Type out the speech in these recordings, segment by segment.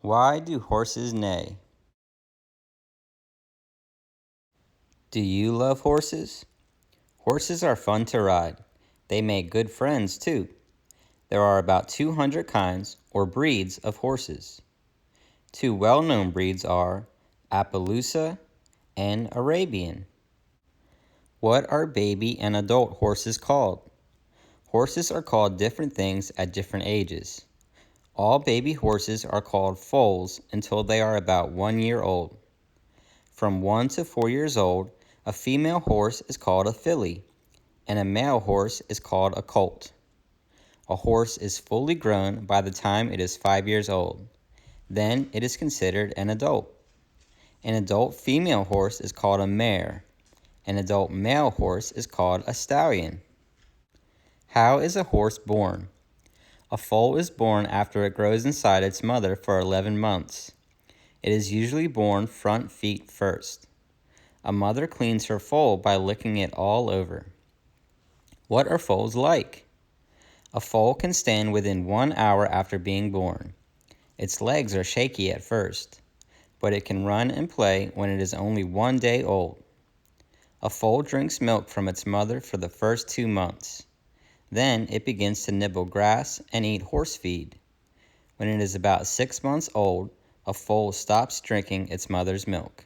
Why do horses neigh? Do you love horses? Horses are fun to ride. They make good friends too. There are about 200 kinds or breeds of horses. Two well-known breeds are Appaloosa and Arabian. What are baby and adult horses called? Horses are called different things at different ages. All baby horses are called foals until they are about 1 year old. From 1 to 4 years old, a female horse is called a filly, and a male horse is called a colt. A horse is fully grown by the time it is 5 years old. Then it is considered an adult. An adult female horse is called a mare. An adult male horse is called a stallion. How is a horse born? A foal is born after it grows inside its mother for 11 months. It is usually born front feet first. A mother cleans her foal by licking it all over. What are foals like? A foal can stand within 1 hour after being born. Its legs are shaky at first, but it can run and play when it is only 1 day old. A foal drinks milk from its mother for the first 2 months. Then it begins to nibble grass and eat horse feed. When it is about 6 months old, a foal stops drinking its mother's milk.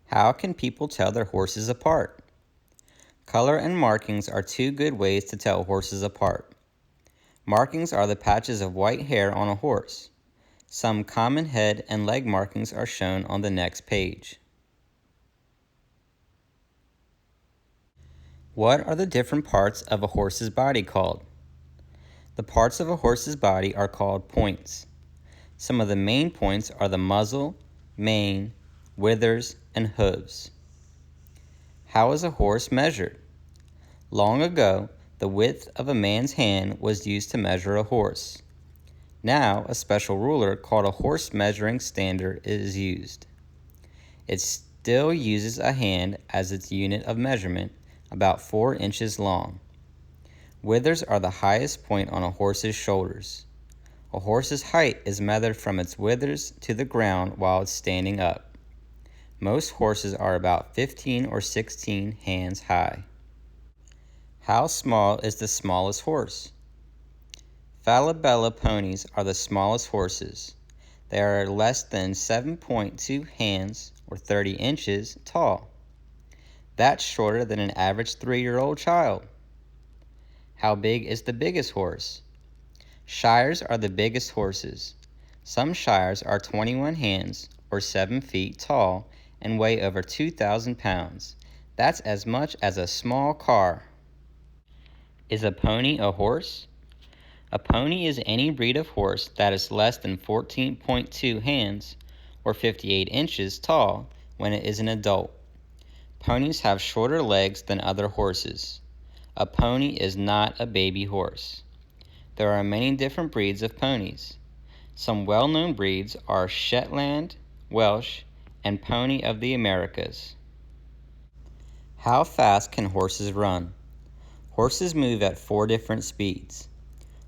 How can people tell their horses apart? Color and markings are two good ways to tell horses apart. Markings are the patches of white hair on a horse. Some common head and leg markings are shown on the next page. What are the different parts of a horse's body called? The parts of a horse's body are called points. Some of the main points are the muzzle, mane, withers, and hooves. How is a horse measured? Long ago, the width of a man's hand was used to measure a horse. Now, a special ruler called a horse measuring standard is used. It still uses a hand as its unit of measurement, about 4 inches long. Withers are the highest point on a horse's shoulders. A horse's height is measured from its withers to the ground while it's standing up. Most horses are about 15 or 16 hands high. How small is the smallest horse? Falabella ponies are the smallest horses. They are less than 7.2 hands or 30 inches tall. That's shorter than an average 3-year-old child. How big is the biggest horse? Shires are the biggest horses. Some shires are 21 hands or 7 feet tall and weigh over 2,000 pounds. That's as much as a small car. Is a pony a horse? A pony is any breed of horse that is less than 14.2 hands or 58 inches tall when it is an adult. Ponies have shorter legs than other horses. A pony is not a baby horse. There are many different breeds of ponies. Some well-known breeds are Shetland, Welsh, and Pony of the Americas. How fast can horses run? Horses move at 4 different speeds.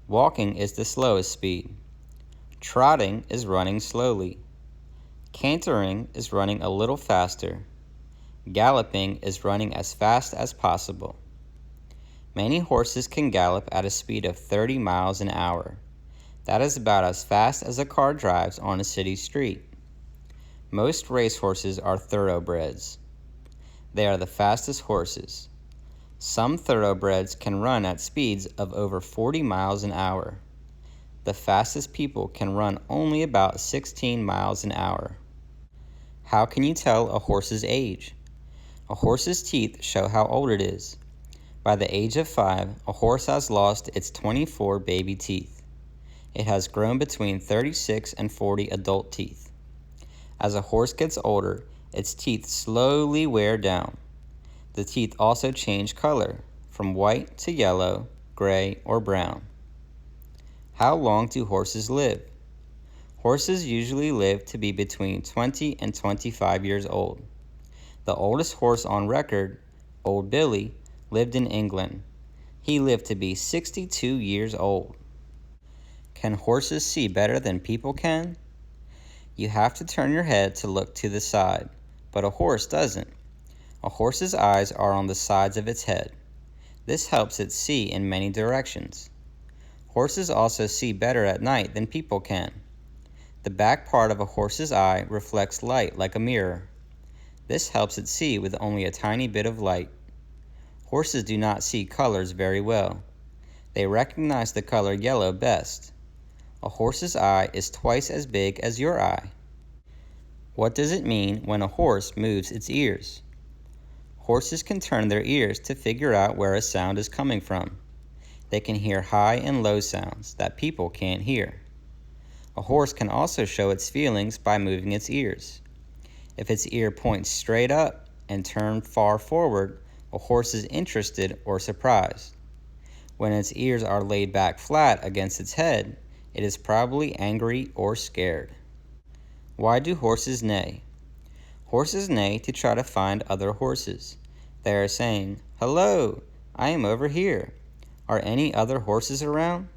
Walking is the slowest speed. Trotting is running slowly. Cantering is running a little faster. Galloping is running as fast as possible. Many horses can gallop at a speed of 30 miles an hour. That is about as fast as a car drives on a city street. Most racehorses are thoroughbreds. They are the fastest horses. Some thoroughbreds can run at speeds of over 40 miles an hour. The fastest people can run only about 16 miles an hour. How can you tell a horse's age? A horse's teeth show how old it is. By the age of 5, a horse has lost its 24 baby teeth. It has grown between 36 and 40 adult teeth. As a horse gets older, its teeth slowly wear down. The teeth also change color, from white to yellow, gray, or brown. How long do horses live? Horses usually live to be between 20 and 25 years old. The oldest horse on record, Old Billy, lived in England. He lived to be 62 years old. Can horses see better than people can? You have to turn your head to look to the side, but a horse doesn't. A horse's eyes are on the sides of its head. This helps it see in many directions. Horses also see better at night than people can. The back part of a horse's eye reflects light like a mirror. This helps it see with only a tiny bit of light. Horses do not see colors very well. They recognize the color yellow best. A horse's eye is twice as big as your eye. What does it mean when a horse moves its ears? Horses can turn their ears to figure out where a sound is coming from. They can hear high and low sounds that people can't hear. A horse can also show its feelings by moving its ears. If its ear points straight up and turned far forward, a horse is interested or surprised. When its ears are laid back flat against its head, it is probably angry or scared. Why do horses neigh? Horses neigh to try to find other horses. They are saying, "Hello, I am over here. Are any other horses around?"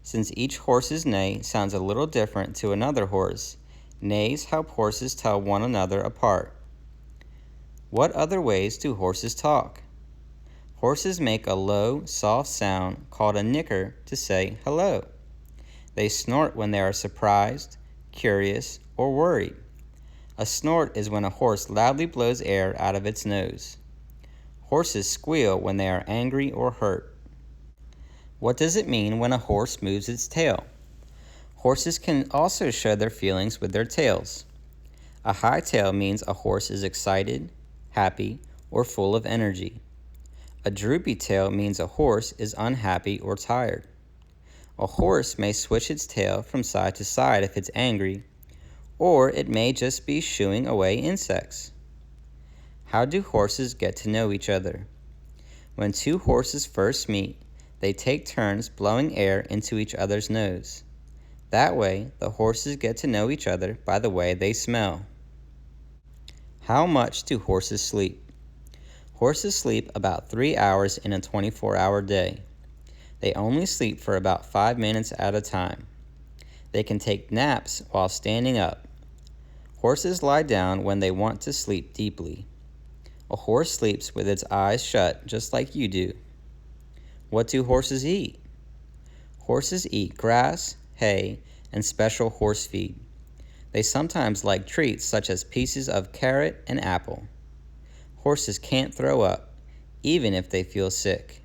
Since each horse's neigh sounds a little different to another horse, neighs help horses tell one another apart. What other ways do horses talk? Horses make a low, soft sound called a nicker to say hello. They snort when they are surprised, curious, or worried. A snort is when a horse loudly blows air out of its nose. Horses squeal when they are angry or hurt. What does it mean when a horse moves its tail? Horses can also show their feelings with their tails. A high tail means a horse is excited, happy, or full of energy. A droopy tail means a horse is unhappy or tired. A horse may switch its tail from side to side if it's angry, or it may just be shooing away insects. How do horses get to know each other? When two horses first meet, they take turns blowing air into each other's nose. That way, the horses get to know each other by the way they smell. How much do horses sleep? Horses sleep about 3 hours in a 24-hour day. They only sleep for about 5 minutes at a time. They can take naps while standing up. Horses lie down when they want to sleep deeply. A horse sleeps with its eyes shut just like you do. What do horses eat? Horses eat grass, hay, and special horse feed. They sometimes like treats such as pieces of carrot and apple. Horses can't throw up, even if they feel sick.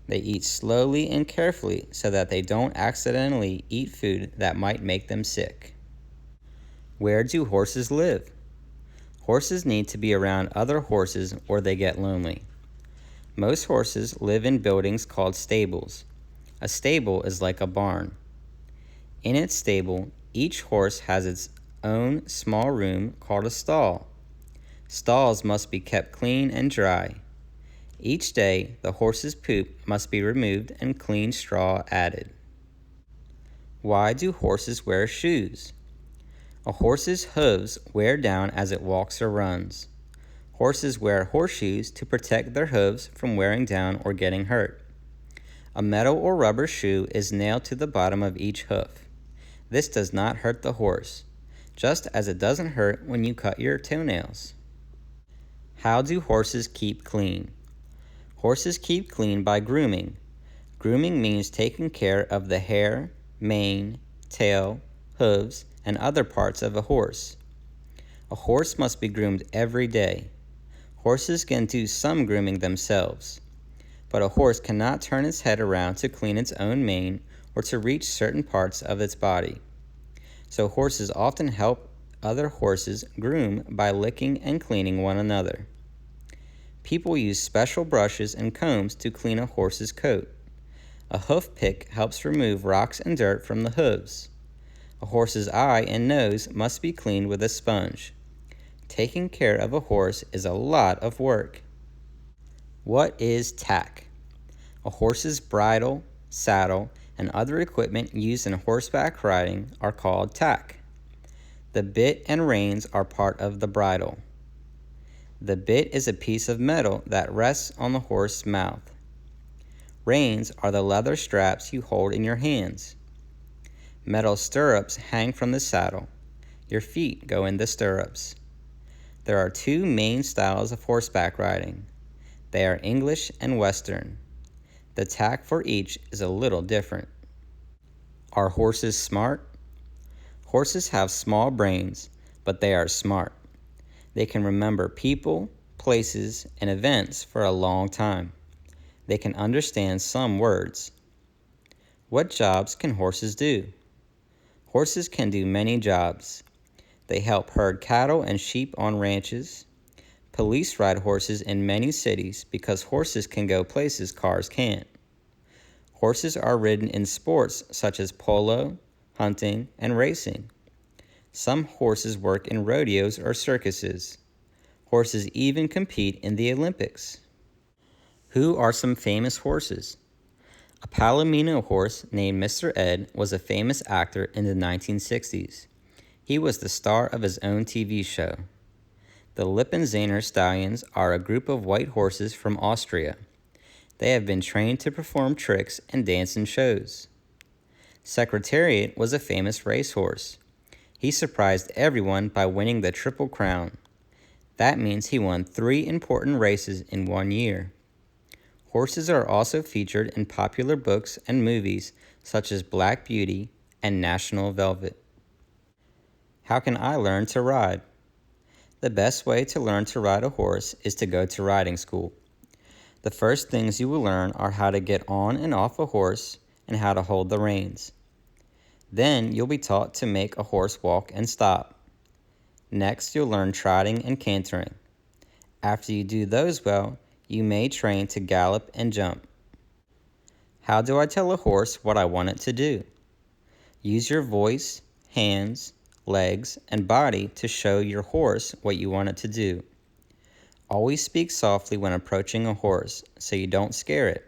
They eat slowly and carefully so that they don't accidentally eat food that might make them sick. Where do horses live? Horses need to be around other horses or they get lonely. Most horses live in buildings called stables. A stable is like a barn. In its stable, each horse has its own small room called a stall. Stalls must be kept clean and dry. Each day, the horse's poop must be removed and clean straw added. Why do horses wear shoes? A horse's hooves wear down as it walks or runs. Horses wear horseshoes to protect their hooves from wearing down or getting hurt. A metal or rubber shoe is nailed to the bottom of each hoof. This does not hurt the horse, just as it doesn't hurt when you cut your toenails. How do horses keep clean? Horses keep clean by grooming. Grooming means taking care of the hair, mane, tail, hooves, and other parts of a horse. A horse must be groomed every day. Horses can do some grooming themselves, but a horse cannot turn its head around to clean its own mane or to reach certain parts of its body. So horses often help other horses groom by licking and cleaning one another. People use special brushes and combs to clean a horse's coat. A hoof pick helps remove rocks and dirt from the hooves. A horse's eye and nose must be cleaned with a sponge. Taking care of a horse is a lot of work. What is tack? A horse's bridle, saddle, and other equipment used in horseback riding are called tack. The bit and reins are part of the bridle. The bit is a piece of metal that rests on the horse's mouth. Reins are the leather straps you hold in your hands. Metal stirrups hang from the saddle. Your feet go in the stirrups. There are two main styles of horseback riding. They are English and Western. The tack for each is a little different. Are horses smart? Horses have small brains, but they are smart. They can remember people, places, and events for a long time. They can understand some words. What jobs can horses do? Horses can do many jobs. They help herd cattle and sheep on ranches. Police ride horses in many cities because horses can go places cars can't. Horses are ridden in sports such as polo, hunting, and racing. Some horses work in rodeos or circuses. Horses even compete in the Olympics. Who are some famous horses? A Palomino horse named Mr. Ed was a famous actor in the 1960s. He was the star of his own TV show. The Lippenzaner stallions are a group of white horses from Austria. They have been trained to perform tricks and dance in shows. Secretariat was a famous racehorse. He surprised everyone by winning the Triple Crown. That means he won 3 important races in 1 year. Horses are also featured in popular books and movies such as Black Beauty and National Velvet. How can I learn to ride? The best way to learn to ride a horse is to go to riding school. The first things you will learn are how to get on and off a horse and how to hold the reins. Then you'll be taught to make a horse walk and stop. Next, you'll learn trotting and cantering. After you do those well, you may train to gallop and jump. How do I tell a horse what I want it to do? Use your voice, hands, legs, and body to show your horse what you want it to do. Always speak softly when approaching a horse so you don't scare it.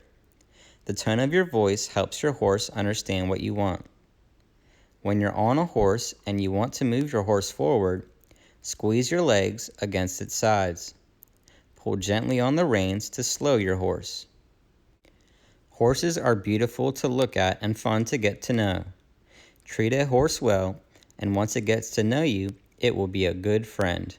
The tone of your voice helps your horse understand what you want. When you're on a horse and you want to move your horse forward, squeeze your legs against its sides. Pull gently on the reins to slow your horse. Horses are beautiful to look at and fun to get to know. Treat a horse well, and once it gets to know you, it will be a good friend.